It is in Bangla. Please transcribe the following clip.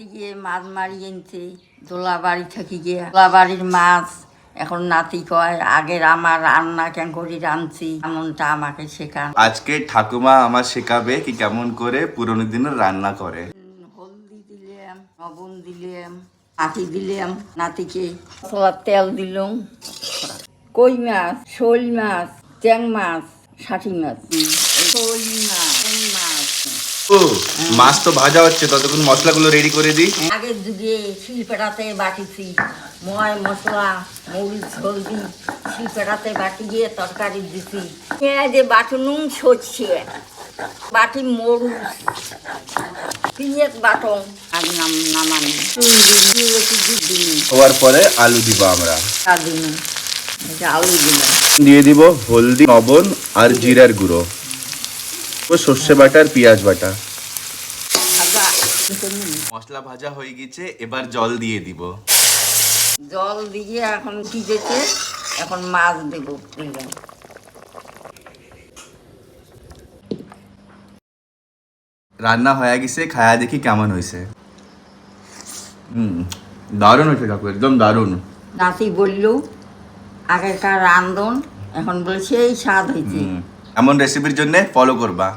নাতি গিয়ে মাছ মারি এনেছে দোলা বাড়ি থেকে গিয়ে দোলা বাড়ির মাছ। এখন নাতি কয় আগের আমার রান্না কেন করি রাঁধছি এমনটা আমাকে শেখান। আজকে ঠাকুমা আমার শেখাবে কি কেমন করে পুরোনো দিনের রান্না করে। হলদি দিলাম, লবণ দিলাম, আটি দিলাম নাতিকে, মশলার তেল দিলাম, কই মাছ, শোল মাছ, ট্যাং মাছ, ষাটি মাছ, শোল মাছ, ট্যাং মাছ। ও মাছ তো ভাজা হচ্ছে, ততক্ষণ মশলাগুলো রেডি করে দিই। আগের যুগে শিলপেটাতে বাটিছি ময় মশলা মরিচ হলদি শিলপেটাতে বাটি দিয়ে তরকারি দিছি। পেঁয়াজে বাটনুন সরষে বাটি মরুচ পিঁয়াজ বাটন আর নামানি হওয়ার পরে আলু দিব আমরা। দিন আলু দিলাম, দিয়ে দিব হলদি, লবণ আর জিরার গুঁড়ো, ও সর্ষে বাটা আর পেঁয়াজ বাটা। ভাজা মশলা ভাজা হয়ে গেছে, এবার জল দিয়ে দিব। জল দিয়ে এখন ভিজেছে, এখন মাছ দেবো দিলাম। রান্না হয়ে গেছে, খায়া দেখি কেমন হয়েছে। দারুণ হয়েছে কাকু, একদম দারুণ। নাতি বলল আগেকার রান্ধন, এখন বলে সেই স্বাদ হয়েছে। এমন রেসিপির জন্য ফলো করবা।